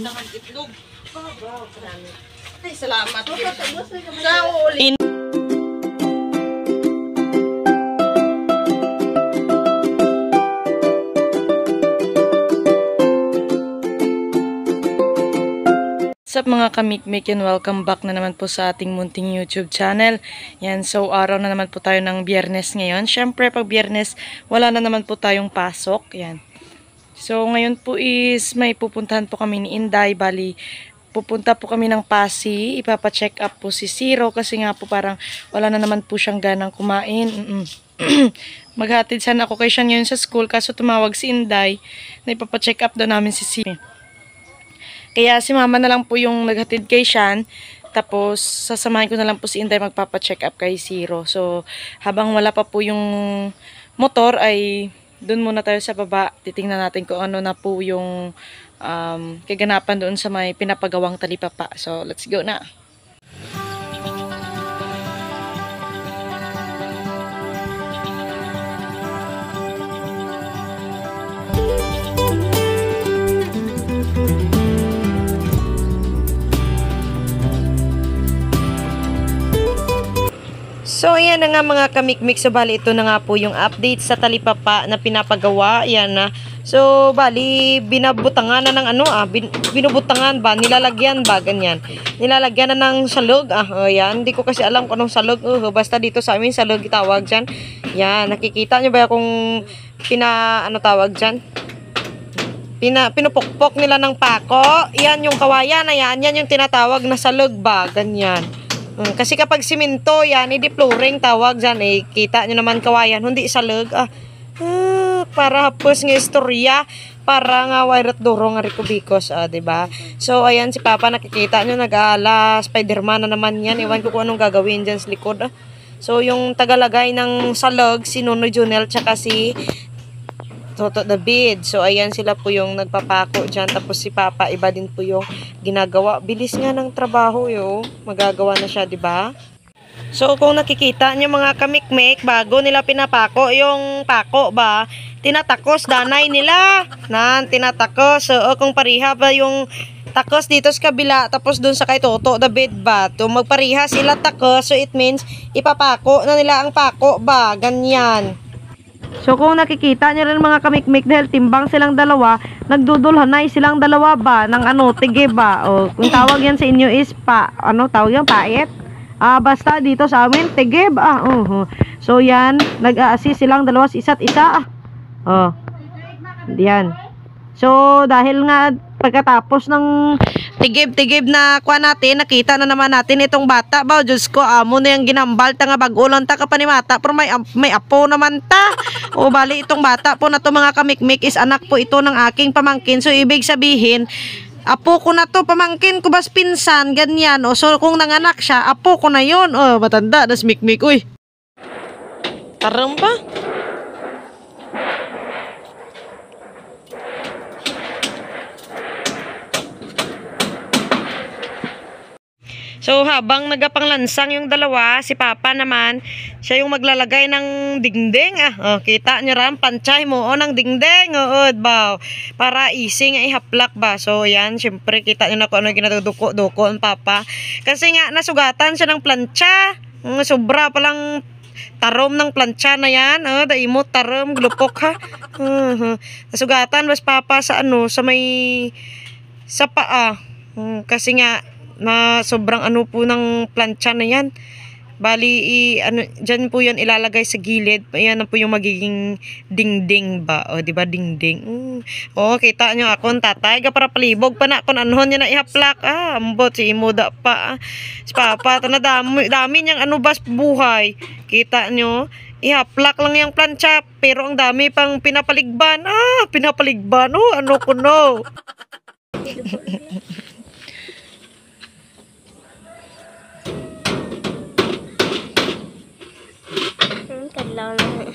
naman itlog. Ay, salamat. Sa uli. What's up mga kamikmik, and welcome back na naman po sa ating munting YouTube channel. Yan, so araw na naman po tayo ng Biyernes ngayon. Syempre pag Biyernes, wala na naman po tayong pasok. Yan. So ngayon po is may pupuntahan po kami ni Inday. Bali, pupunta po kami ng Pasig. Ipapa-check up po si Zero kasi nga po parang wala na naman po siyang ganang kumain. Maghatid sana ako kay siya ngayon sa school kaso tumawag si Inday na ipapa-check up daw namin si Zero. Kaya si mama na lang po yung naghatid kay Shan. Tapos sasamahin ko na lang po si Inday magpapa-check up kay Zero. So habang wala pa po yung motor ay doon muna tayo sa baba. Titingnan natin kung ano na po yung kaganapan doon sa may pinapagawang talipapa. So let's go na. So, ayan na nga mga kamikmik. So, bali, ito na nga po yung update sa talipapa na pinapagawa. Ayan na. So, bali, binabutangan na ng binubutangan ba? Nilalagyan ba? Ganyan. Nilalagyan na ng salog. Ayan. Hindi ko kasi alam kung anong salog. Basta dito sa amin, salog itawag dyan. Ayan. Nakikita nyo ba kung tawag dyan? Pinupukpok nila ng pako. Ayan yung kawayan. Ayan. Yan yung tinatawag na salog ba? Ganyan. Kasi kapag simento, yan, flooring tawag dyan, kita nyo naman kawayan, hindi salog, para hapos ng istorya, para nga wairat duro nga rikubikos, diba? So, ayan, si Papa, nakikita nyo, nag-aala, Spider-Man na naman yan, iwan ko kung anong gagawin dyan sa likod, So, yung tagalagay ng salog, si Nonoy Junel, tsaka si Toto David. So, ayan sila po yung nagpapako dyan. Tapos si Papa, iba din po yung ginagawa. Bilis nga ng trabaho yun. Magagawa na siya, diba? So, kung nakikita nyo mga kamikmek, bago nila pinapako, yung pako ba, tinatakos, danay nila. Tinatakos. So, kung pariha ba yung takos dito sa kabila, tapos dun sa kay Toto David ba, to magpariha sila takos. So, it means, ipapako na nila ang pako ba, ganyan. So kung nakikita nyo rin mga kamikmik dahil timbang silang dalawa, nagdudulhanay silang dalawa ba ng tige ba? O kung tawag yan sa inyo is tawag yan, pait? Basta dito sa amin, tige ba? So yan, nag-a-assist silang dalawa sa isa't isa. Yan. So dahil nga pagkatapos ng tigib-tigib na kuha natin, nakita na naman natin itong bata ba, Diyos ko, amo na yung ginambal ta nga bag-ulan ta kapanimata, pero may apo naman ta. O bali itong bata po na to mga kamikmik is anak po ito ng aking pamangkin. So ibig sabihin, apo ko na to, pamangkin ko bas pinsan, ganyan. So kung nanganak siya, apo ko na yun. Matanda, das mikmik, uy. Tarang pa. So, habang nagapanglansang yung dalawa, si Papa naman, siya yung maglalagay ng dingding. Kita nyo rin, panchay mo ng dingding. Ba? Para easy nga ihaplak ba. So, yan, syempre, kita nyo na kung ano ginatuduko-duko ang Papa. Kasi nga, nasugatan siya ng plancha. Sobra palang tarom ng plancha na yan. Daimot, tarom, glupok ha. Nasugatan, bas Papa sa sa paa. Kasi nga, na sobrang po ng plancha na yan. Bali, dyan po yan ilalagay sa gilid. Ayan na po yung magiging dingding ba. Diba dingding? Kita nyo akong tatay. Para palibog pa na kung anuhon niya na ihaplak. Ambot, si Imuda pa. Si Papa, na dami niyang bas buhay. Kita nyo, ihaplak lang yung plancha. Pero ang dami pang pinapaligban. Pinapaligban. Ano ko no. Kadlaw lang.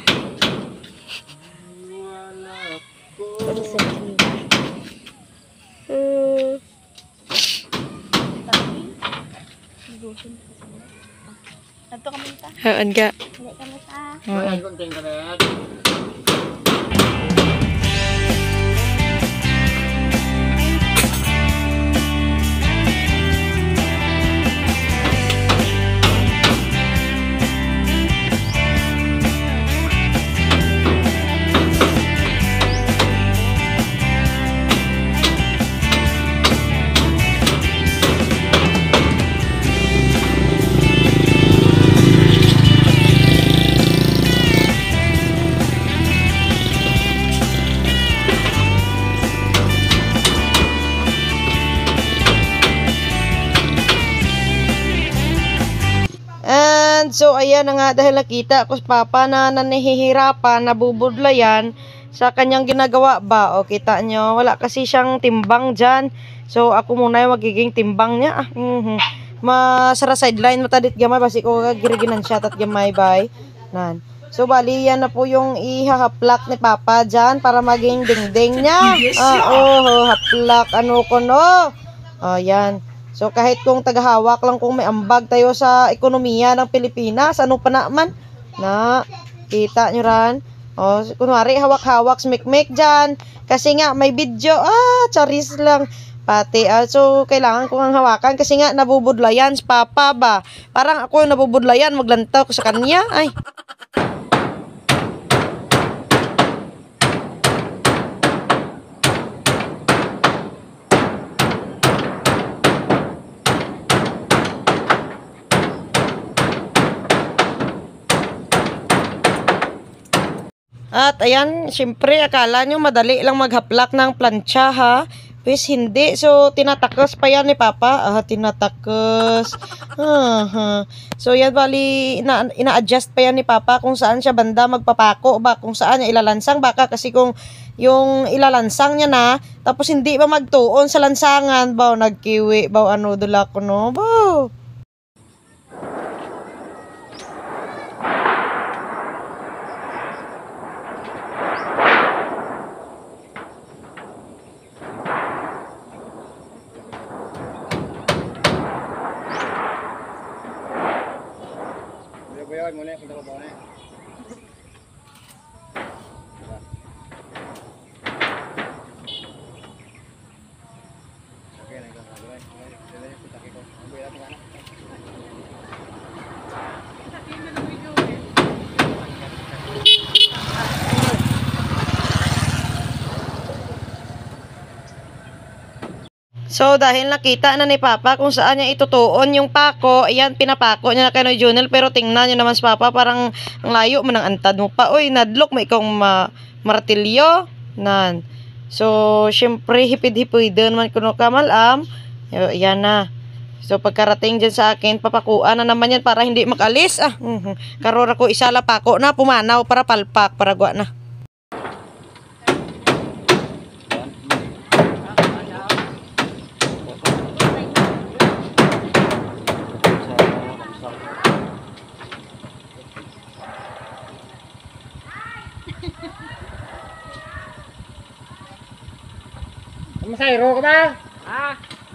Ato kami ta. Haan ka. Hindi kami ta. And so ayan na nga dahil nakita ko si Papa na nanihihirapan, nabubudlayan sa kanyang ginagawa ba. O kita nyo, wala kasi siyang timbang dyan. So ako muna yung magiging timbang niya. Masara sideline matadit gamay basi ko giriginan siya tat gamay bay. Nan. So bali yan na po yung ihahaplak ni Papa dyan para maging dingding niya. Haplak ano ko no. Yan. So kahit kung tagahawak lang kung may ambag tayo sa ekonomiya ng Pilipinas, ano pa naman? Na, kita nyo ran. Kunwari hawak-hawak, smik-mik dyan. Kasi nga may video, charis lang. Pati, so kailangan ko ang hawakan kasi nga nabubudlayan si Papa ba. Parang ako yung nabubudlayan, maglantaw ko sa kanya. Ay. At ayan, syempre akala nyo madali lang maghaplak ng plancha ha. Pues hindi. So tinatakos pa yan ni Papa. Tinatakos. So yan bali ina-adjust pa yan ni Papa kung saan siya banda magpapako ba, kung saan niya ilalansang baka kasi kung yung ilalansang niya na tapos hindi ba magtuon sa lansangan ba nagkiwi ba ano dula ko no ba. Muna punta ko ba na. Okay, nagkakaroon. Dili kita ko. Ang buhay natin ana. So, dahil nakita na ni Papa kung saan niya itutuon yung pako, ayan, pinapako niya na kay Noy Junel, pero tingnan niyo naman si Papa, parang ang layo mo ng antad mo pa. Uy, nadlok mo ikong martilyo. Nan. So, syempre, hipid-hipid naman kuno kamalam. Ayan na. So, pagkarating dyan sa akin, papakuan na naman yan para hindi makalis. Karora ko isala pako na, pumanaw para palpak, para gwa na. Masayro ka ba?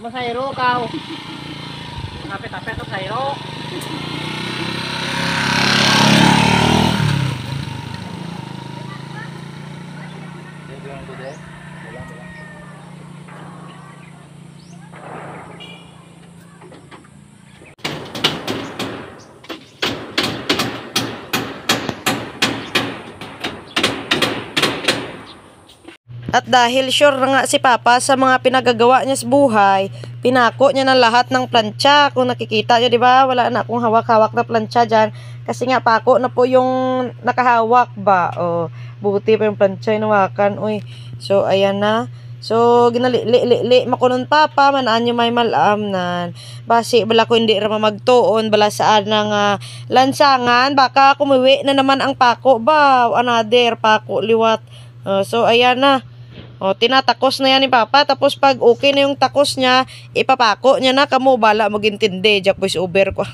Masayro ka. Kapit-kapit ang sayro. At dahil sure na nga si Papa sa mga pinagagawa niya sa buhay, pinako niya ng lahat ng plancha. Kung nakikita niyo, di ba? Wala na akong hawak-hawak na plancha dyan. Kasi nga, pako na po yung nakahawak ba? Buti pa yung plancha yung nawakan. Uy. So, ayan na. So, ginali makunon Papa, manaan niyo may malamnan. Basi, bala ko hindi rama magtuon, bala saan ng lansangan. Baka kumuwi na naman ang pako ba? Another, pako, liwat. So, ayan na. Tinatakos na yan ni Papa. Tapos pag okay na yung takos niya, ipapako niya na kamo. Bala magintindi. Diyak voice over ko.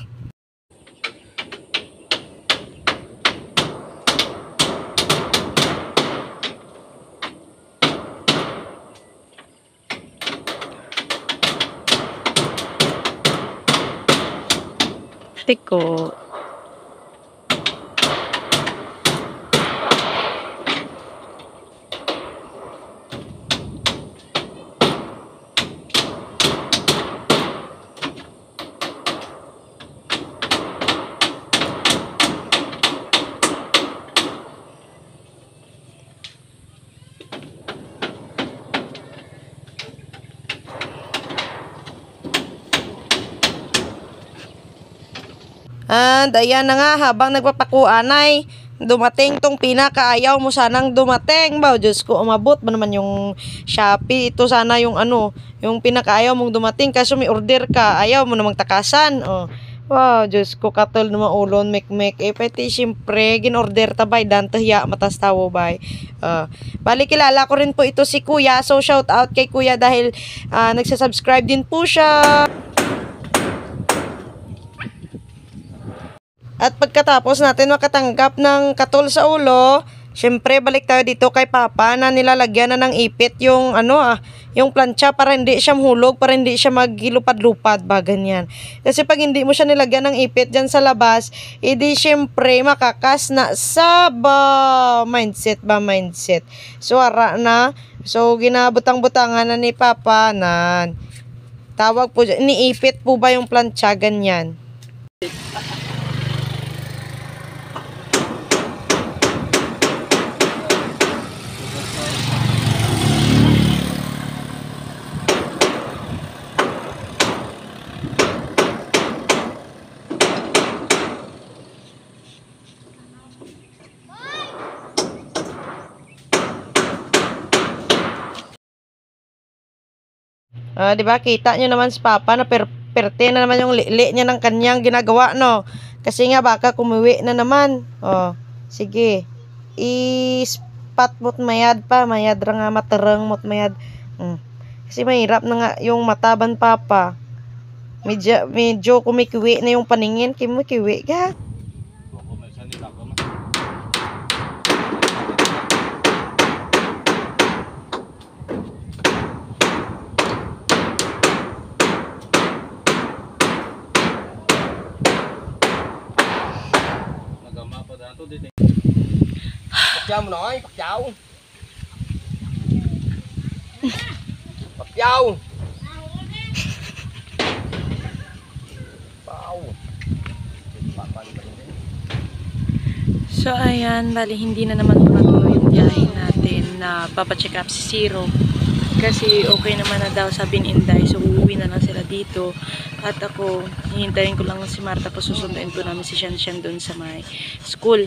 Tiko. And ayan na nga, habang nagpapakuan ay dumating tong pinakaayaw mo sanang dumating ba? Diyos ko, umabot ba naman yung Shopee? Ito sana yung yung pinakaayaw mong dumating kasi may order ka, ayaw mo namang takasan. Wow, Diyos ko, katol na maulon, mek-mek. Eh, pati siyempre, ginorder tabay, dantahiya, matas tawo bay. Bali, kilala ko rin po ito si Kuya. So, shout out kay Kuya dahil nagsasubscribe din po siya. At pagkatapos natin makatanggap ng katol sa ulo, syempre balik tayo dito kay Papa na nilalagyan na ng ipit yung yung plancha para hindi siya mahulog, para hindi siya maghilupad-lupad ba ganyan. Kasi pag hindi mo siya nilagyan ng ipit dyan sa labas, edi syempre makakas na sa mindset. So ara na. So ginabutang-butangan na ni Papa nan. Tawag po, iniipit po ba yung plancha ganyan? Di ba? Kita nyo naman si Papa na perte na naman yung li niya ng kanyang ginagawa, no? Kasi nga baka kumuwi na naman. Sige. I-spot mo't mayad pa. Mayad ra nga matereng mo't mayad. Kasi mahirap na nga yung mataban Papa. Medyo kumikiwi na yung paningin. Kumikiwi ka. Pakyaw mo na, pakyaw. Pakyaw. So ayan, bali hindi na naman patuloy yung biyahe natin na papacheck up si Zero. Kasi okay naman na daw sabi ni Inday. So uuwi na lang sila dito. At ako, hihintayin ko lang si Marta po, susunduin ko namin si Shanshan doon sa may school.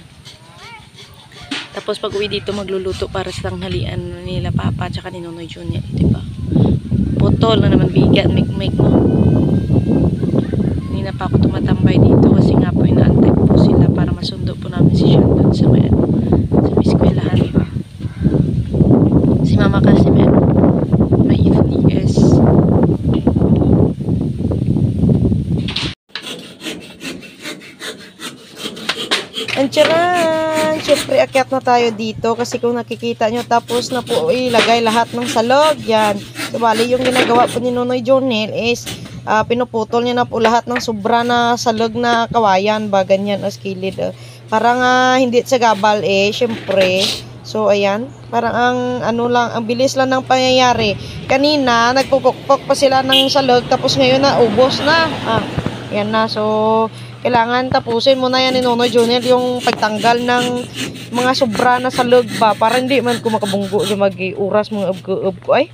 Tapos pag uwi dito magluluto para sa tanghalian nila Papa at ni Nonoy Junior, diba? Putol na naman bigat, make mo. Hindi na pa ako tumatambay dito kasi nga po inaantay ko po sila para masundo po namin si Shan doon sa may eskwelahan, diba? Si Mama kasi may FDS. Ancharan! Siyempre, akyat na tayo dito kasi kung nakikita nyo, tapos na po ilagay lahat ng salog. Yan. So, bali, yung ginagawa po ni Nonoy Jonel is pinuputol niya na po lahat ng sobra na salog na kawayan ba, ganyan, as kilid. Parang hindi sa gabal siyempre. So, ayan. Parang ang bilis lang ng pangyayari. Kanina, nagpupukpok pa sila ng salog, tapos ngayon na, ubos na. Yan na. So, kailangan tapusin muna yan ni Nonoy Junior yung pagtanggal ng mga sobra na salog ba para hindi man ko makabunggo yung mag-uras mga ubgo ko ay.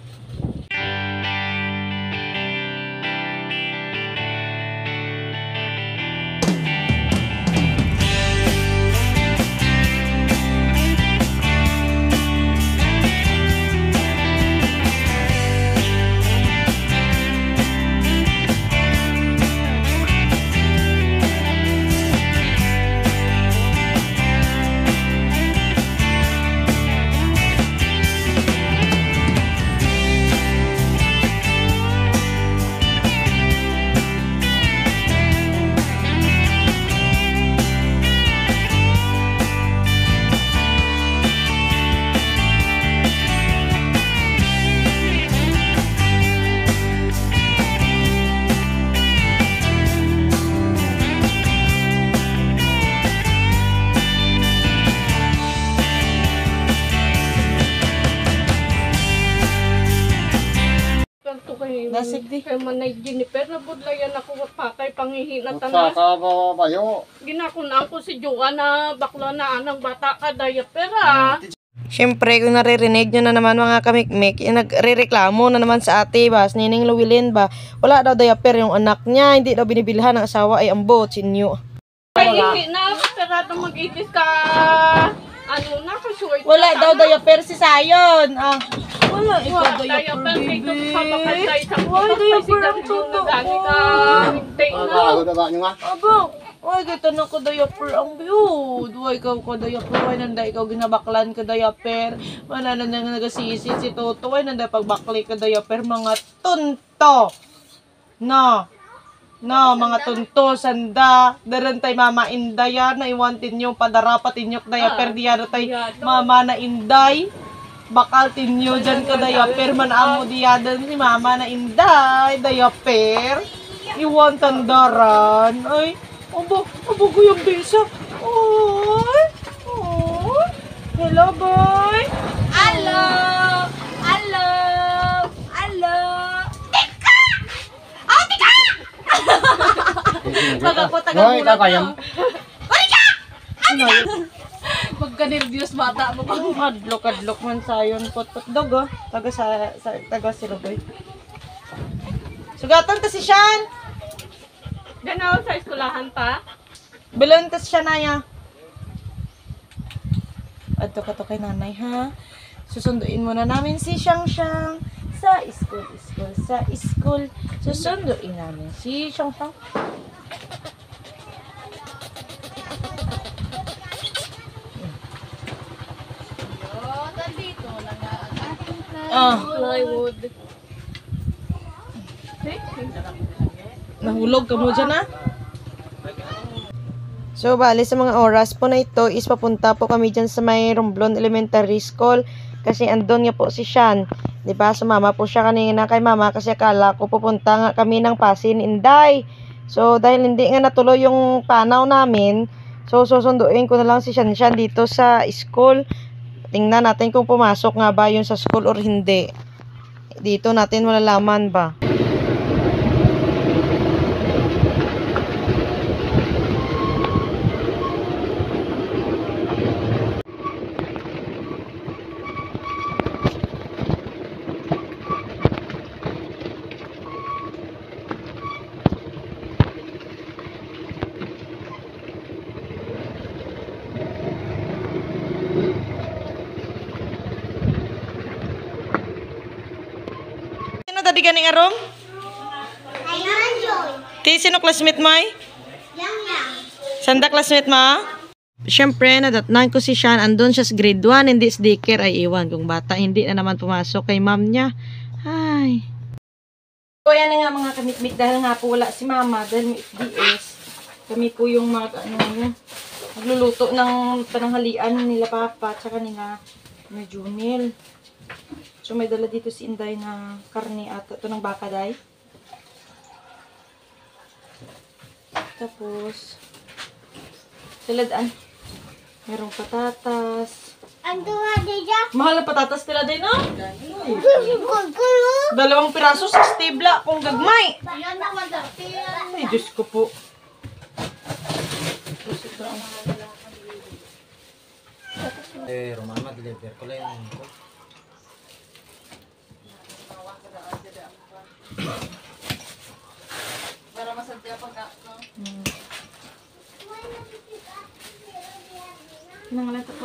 Kay manay Jennifer na budlayan ako pakay pangihi na tanan. Saka ba bayo? Ginakunan ko si Joan na bakla na anang bata ka diaper Siyempre, kung naririnig nyo na naman mga kamikmik, nagre-reklamo na naman sa ate ba, Nining Luwilin ba, wala daw diaper yung anak niya, hindi daw binibilhan ng asawa ay ambo, sinyo. Ay, hindi na, pero mag-ibis ka, ano na, short. Wala daw diaper si Sayon. Wala, ikaw Wala, diaper, dito baby. sa kapatay sa Why diaper ang tuto Dami ko? ka. Hintay na. Ako na ba nyo nga? Abang, why kita na ko diaper ang biyod? Why ikaw ko diaper? Why nanda ikaw ginabaklan ka diaper? Wala na nagasisit si Toto. Why nanda pagbakli ka diaper? Mga tunto! No! No, mga tunto, sanda. Daran tay mama inday na iwantin nyo padarapat inyok diaper diyan tay mama na inday. Bakal tinyo dyan ka diaper man amo diyadan si mama na inday diaper. Iwan tandaran. Ay, abo ko yung bisa. Ay, ay. Hello, boy. Hello! Hello! Hello! Taga ko, taga Hoy, mulat kakayam. Pagka-nervyos bata mo pa. Kadlok man sayon pot dog oh. Taga si Roboy. Sugatan ta si Sean. Ganaw sa eskulahan pa. Bilan ta siya na ya. Adto ka to kay nanay ha. Susunduin muna namin si Shang Shang sa school. Susunduin namin si Shang Shang. Plywood. Nahulog ka mo dyan ha? So, bali sa mga oras po na ito is papunta po kami dyan sa may Romblon Elementary School kasi andun nga po si Sean. Diba? Sumama po siya kanina kay mama kasi akala ko pupunta nga kami ng Pasin, Inday. So, dahil hindi nga natuloy yung panaw namin, so susunduin ko na lang si Sean dito sa school. Tingnan natin kung pumasok nga ba yun sa school or hindi. Dito natin malalaman ba. Sino tadi ganing arong? Ayun, Joy. Ti sino classmate mo ay? Yang. Sanda classmate mo? Siyempre, nadatnan ko si Sean. Andun siya sa grade 1, hindi sa daycare. Ay, iwan kung bata. Hindi na naman pumasok kay ma'am niya. Ay. So, yan na nga mga kamit-mit dahil nga po wala si mama dahil may FDS. Kami po yung magluluto ng pananghalian nila papa tsaka nila Junil. So, may dala dito si Inday na karne at ito ng baka day. Tapos, tiladaan. Merong patatas. Ando nga, Deja. Mahal na patatas tiladay, no? Gulo. 2 piraso sa stibla kung gagmay. Yan na, madati. Ay, Diyos ko po. Romama, deliver ko lang. Para masadya pagka. Kinangalan ito po.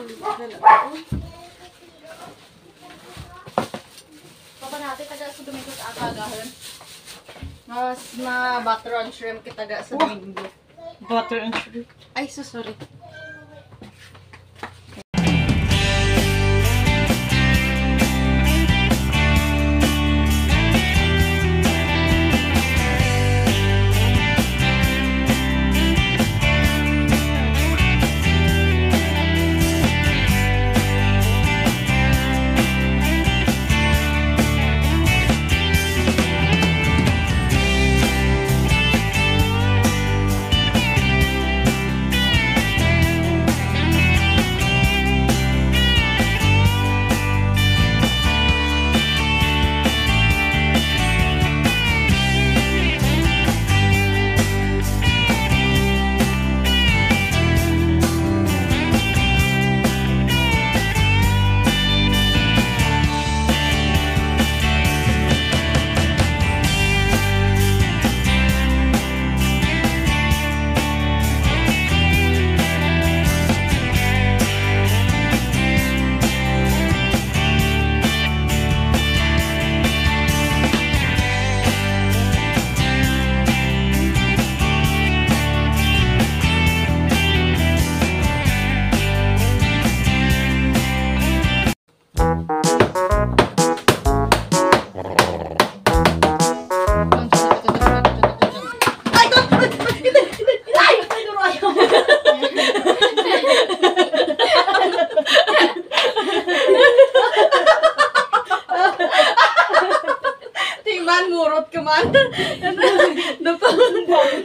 Papa natin taga sa Domingo sa akagahan. Mas na butter and shrimp kita taga sa Domingo. Butter and shrimp. Ay, so sorry.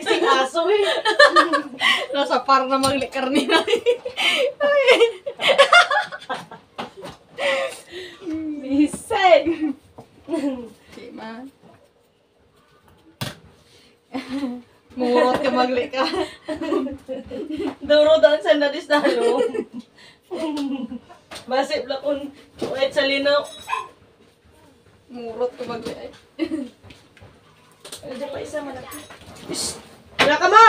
Sing aso eh. Nasa par na maglikar nila. Bisay. Di man. Murot ka maglikar. Duro daan sa nadis dalo. Basip lakon. Wait sa linaw. Murot ko magli. Diyan pa isa malaki. Shhh! Wala ka mo!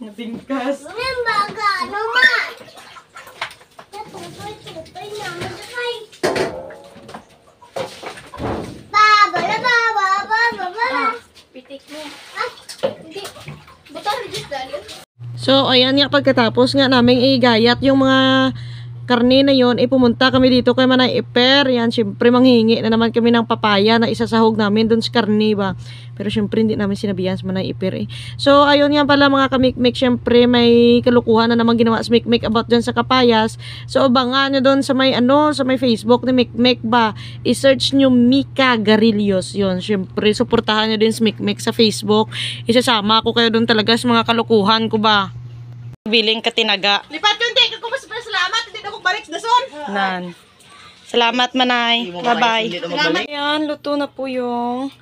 Nabingkas. Baga, ano ma? Tutoy na, masakay. Baba. Pitik mo. Ah, hindi. Butang regis dali. So, ayan nga pagkatapos nga naming igayat yung mga karne na yon, pumunta kami dito kay Manay Iper. Yan, syempre manghingi na naman kami ng papaya na isasahog namin dun sa karne ba. Pero syempre hindi namin sinabihan sa Manay Iper eh. So, ayun nga pala mga kamikmik, syempre may kalukuhan na naman ginawa sa Mikmik about dyan sa kapayas. So, abangan nyo dun sa may sa may Facebook ni Mikmik ba. I-search nyo Mika Garillos. Yun, syempre suportahan nyo din sa Mikmik sa Facebook. Isasama ko kayo dun talaga sa mga kalukuhan ko ba. Biling katinaga. Lipat yung take ko mas salamat. Hindi na ko balik na son. Nan. Salamat, Manay. Bye-bye. Salamat. Ayan, luto na po yung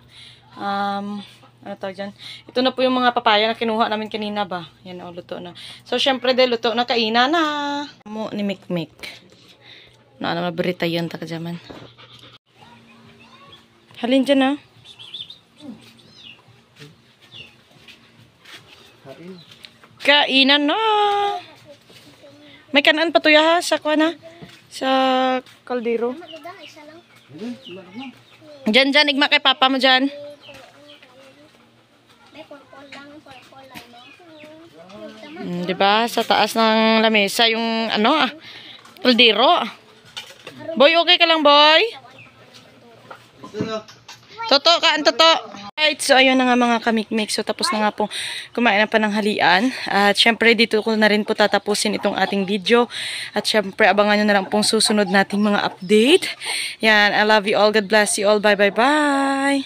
ano tawag dyan? Ito na po yung mga papaya na kinuha namin kanina ba. Yan o, luto na. So, syempre de, luto na, kaina na. Mo ni Mikmik. Na ano, maberita yun, takadyaman. Halin dyan na. Kainan na. May kanan pa to ya, ha? Sa kwa na? Sa kaldero. Maganda, isa lang. Dyan, igma kay papa mo dyan. May purple lang, no? Diba? Sa taas ng lamesa yung kaldero. Boy, okay ka lang, boy? Toto, kaan toto. Right, so ayun na nga mga kamikmik. So tapos na nga po kumain na pananghalian. At syempre dito ko na rin po tatapusin itong ating video. At syempre abangan nyo na lang pong susunod nating mga update. Yan, I love you all. God bless you all. Bye, bye, bye.